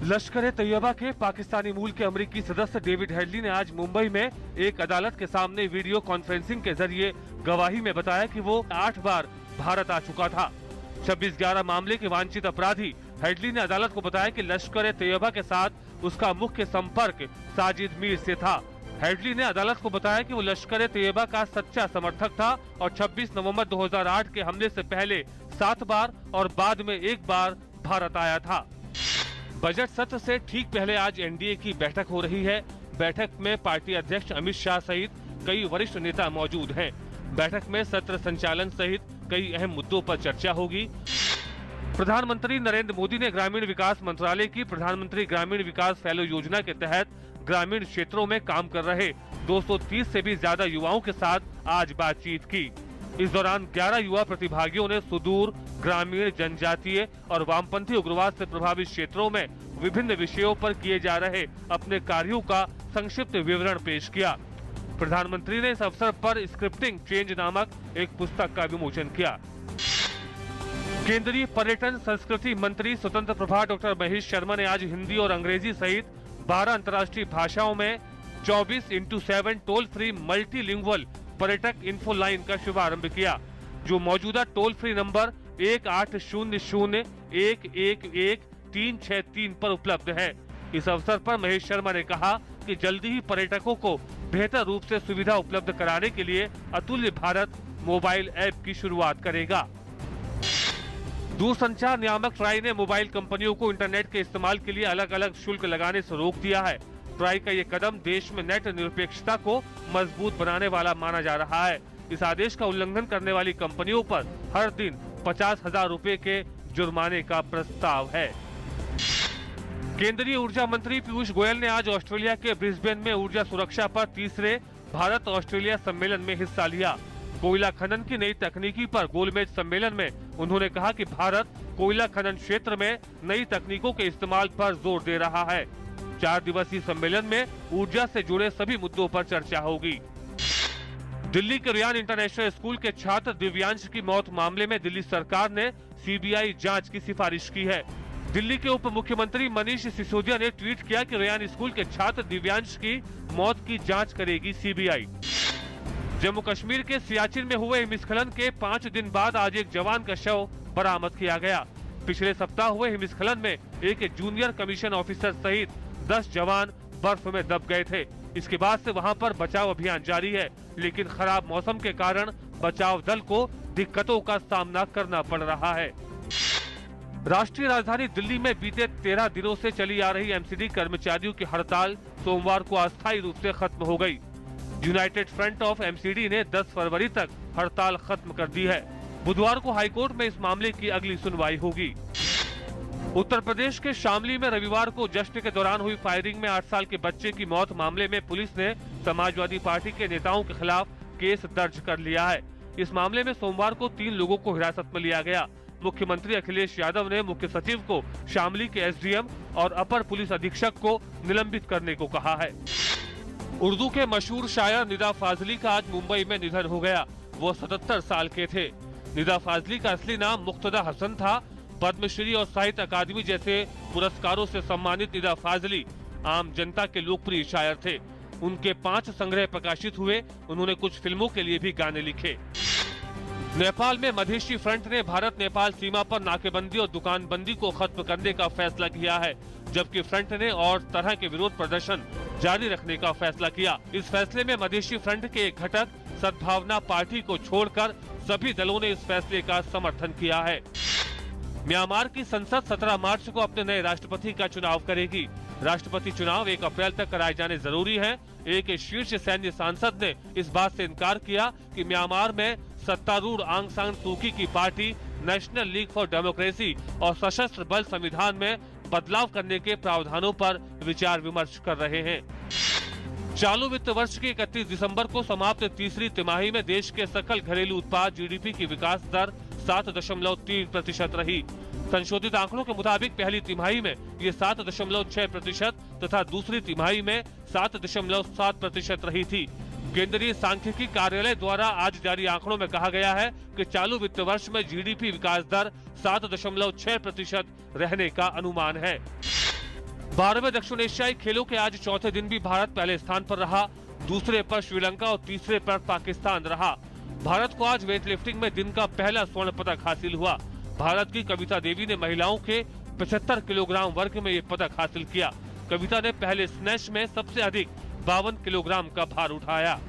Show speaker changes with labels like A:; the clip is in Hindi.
A: लश्कर-ए-तैयबा के पाकिस्तानी मूल के अमरीकी सदस्य डेविड हेडली ने आज मुंबई में एक अदालत के सामने वीडियो कॉन्फ्रेंसिंग के जरिए गवाही में बताया कि वो 8 बार भारत आ चुका था। 26/11 मामले के वांछित अपराधी हेडली ने अदालत को बताया कि लश्कर-ए-तैयबा के साथ उसका मुख्य संपर्क साजिद मीर से था। हेडली ने अदालत को बताया कि वो लश्कर-ए-तैयबा का सच्चा समर्थक था और 26 नवंबर 2008 के हमले से पहले 7 बार और बाद में 1 बार भारत आया था। बजट सत्र से ठीक पहले आज एनडीए की बैठक हो रही है। बैठक में पार्टी अध्यक्ष अमित शाह सहित कई वरिष्ठ नेता मौजूद हैं। बैठक में सत्र संचालन सहित कई अहम मुद्दों पर चर्चा होगी। प्रधानमंत्री नरेंद्र मोदी ने ग्रामीण विकास मंत्रालय की प्रधानमंत्री ग्रामीण विकास फैलो योजना के तहत ग्रामीण क्षेत्रों में काम कर रहे 230 से भी ज्यादा युवाओं के साथ आज बातचीत की। इस दौरान 11 युवा प्रतिभागियों ने सुदूर, ग्रामीण, जनजातीय और वामपंथी उग्रवाद से प्रभावित क्षेत्रों में विभिन्न विषयों पर किए जा रहे अपने कार्यों का संक्षिप्त विवरण पेश किया। प्रधानमंत्री ने इस अवसर पर स्क्रिप्टिंग चेंज नामक एक पुस्तक का विमोचन किया। केंद्रीय पर्यटन संस्कृति मंत्री स्वतंत्र प्रभार डॉक्टर महेश शर्मा ने आज हिंदी और अंग्रेजी सहित 12 अंतर्राष्ट्रीय भाषाओं में 24x7 टोल फ्री मल्टीलिंगुअल पर्यटक इन्फो लाइन का शुभारंभ किया, जो मौजूदा टोल फ्री नंबर 1800-111-363 पर उपलब्ध है। इस अवसर पर महेश शर्मा ने कहा कि जल्दी ही पर्यटकों को बेहतर रूप से सुविधा उपलब्ध कराने के लिए अतुल्य भारत मोबाइल ऐप की शुरुआत करेगा। दूरसंचार नियामक ट्राई ने मोबाइल कंपनियों को इंटरनेट के इस्तेमाल के लिए अलग अलग शुल्क लगाने से रोक दिया है। ट्राई का ये कदम देश में नेट निरपेक्षता को मजबूत बनाने वाला माना जा रहा है। इस आदेश का उल्लंघन करने वाली कंपनियों पर हर दिन 50,000 रुपए के जुर्माने का प्रस्ताव है। केंद्रीय ऊर्जा मंत्री पीयूष गोयल ने आज ऑस्ट्रेलिया के ब्रिस्बेन में ऊर्जा सुरक्षा पर तीसरे भारत ऑस्ट्रेलिया सम्मेलन में हिस्सा लिया। कोयला खनन की नई तकनीकी पर गोलमेज सम्मेलन में उन्होंने कहा कि भारत कोयला खनन क्षेत्र में नई तकनीकों के इस्तेमाल पर जोर दे रहा है। 4 दिवसीय सम्मेलन में ऊर्जा से जुड़े सभी मुद्दों पर चर्चा होगी। दिल्ली के रियान इंटरनेशनल स्कूल के छात्र दिव्यांश की मौत मामले में दिल्ली सरकार ने सीबीआई जांच की सिफारिश की है। दिल्ली के उप मुख्यमंत्री मनीष सिसोदिया ने ट्वीट किया कि रियान स्कूल के छात्र दिव्यांश की मौत की जांच करेगी सीबीआई। जम्मू कश्मीर के सियाचिन में हुए हिमस्खलन के 5 दिन बाद आज एक जवान का शव बरामद किया गया। पिछले सप्ताह हुए हिमस्खलन में एक जूनियर कमीशन ऑफिसर सहित 10 जवान बर्फ में दब गए थे। इसके बाद से वहां पर बचाव अभियान जारी है, लेकिन खराब मौसम के कारण बचाव दल को दिक्कतों का सामना करना पड़ रहा है। राष्ट्रीय राजधानी दिल्ली में बीते 13 दिनों से चली आ रही एमसीडी कर्मचारियों की हड़ताल सोमवार को अस्थायी रूप से खत्म हो गई। यूनाइटेड फ्रंट ऑफ एमसीडी ने 10 फरवरी तक हड़ताल खत्म कर दी है। बुधवार को हाईकोर्ट में इस मामले की अगली सुनवाई होगी। उत्तर प्रदेश के शामली में रविवार को जश्न के दौरान हुई फायरिंग में 8 साल के बच्चे की मौत मामले में पुलिस ने समाजवादी पार्टी के नेताओं के खिलाफ केस दर्ज कर लिया है। इस मामले में सोमवार को 3 लोगों को हिरासत में लिया गया। मुख्यमंत्री अखिलेश यादव ने मुख्य सचिव को शामली के एसडीएम और अपर पुलिस अधीक्षक को निलंबित करने को कहा है। उर्दू के मशहूर शायर निदा फाजली का आज मुंबई में निधन हो गया। वो 77 साल के थे। निदा फाजली का असली नाम मुक्तदा हसन था। पद्मश्री और साहित्य अकादमी जैसे पुरस्कारों से सम्मानित निदा फाजली आम जनता के लोकप्रिय शायर थे। उनके 5 संग्रह प्रकाशित हुए। उन्होंने कुछ फिल्मों के लिए भी गाने लिखे। नेपाल में मधेशी फ्रंट ने भारत नेपाल सीमा पर नाकेबंदी और दुकानबंदी को खत्म करने का फैसला किया है, जबकि फ्रंट ने और तरह के विरोध प्रदर्शन जारी रखने का फैसला किया। इस फैसले में मधेशी फ्रंट के एक घटक सद्भावना पार्टी को छोड़कर सभी दलों ने इस फैसले का समर्थन किया है। म्यांमार की संसद 17 मार्च को अपने नए राष्ट्रपति का चुनाव करेगी। राष्ट्रपति चुनाव 1 अप्रैल तक कराए जाने जरूरी है। एक शीर्ष सैन्य सांसद ने इस बात से इनकार किया कि म्यांमार में सत्तारूढ़ आंग सान सूकी की party national league for democracy और सशस्त्र बल संविधान में बदलाव करने के प्रावधानों पर विचार विमर्श कर रहे हैं। चालू वित्त वर्ष की 31 दिसंबर को समाप्त तीसरी तिमाही में देश के सकल घरेलू उत्पाद जीडीपी की विकास दर 7.3% रही। संशोधित आंकड़ों के मुताबिक पहली तिमाही में ये 7.6% तथा दूसरी तिमाही में 7.7% रही थी। केंद्रीय सांख्यिकी कार्यालय द्वारा आज जारी आंकड़ों में कहा गया है कि चालू वित्त वर्ष में जीडीपी विकास दर 7.6% रहने का अनुमान है। 12वें दक्षिण एशियाई खेलों के आज चौथे दिन भी भारत पहले स्थान पर रहा। दूसरे पर श्रीलंका और तीसरे पर पाकिस्तान रहा। भारत को आज वेटलिफ्टिंग में दिन का पहला स्वर्ण पदक हासिल हुआ। भारत की कविता देवी ने महिलाओं के 75 किलोग्राम वर्ग में ये पदक हासिल किया। कविता ने पहले स्नैच में सबसे अधिक 52 किलोग्राम का भार उठाया।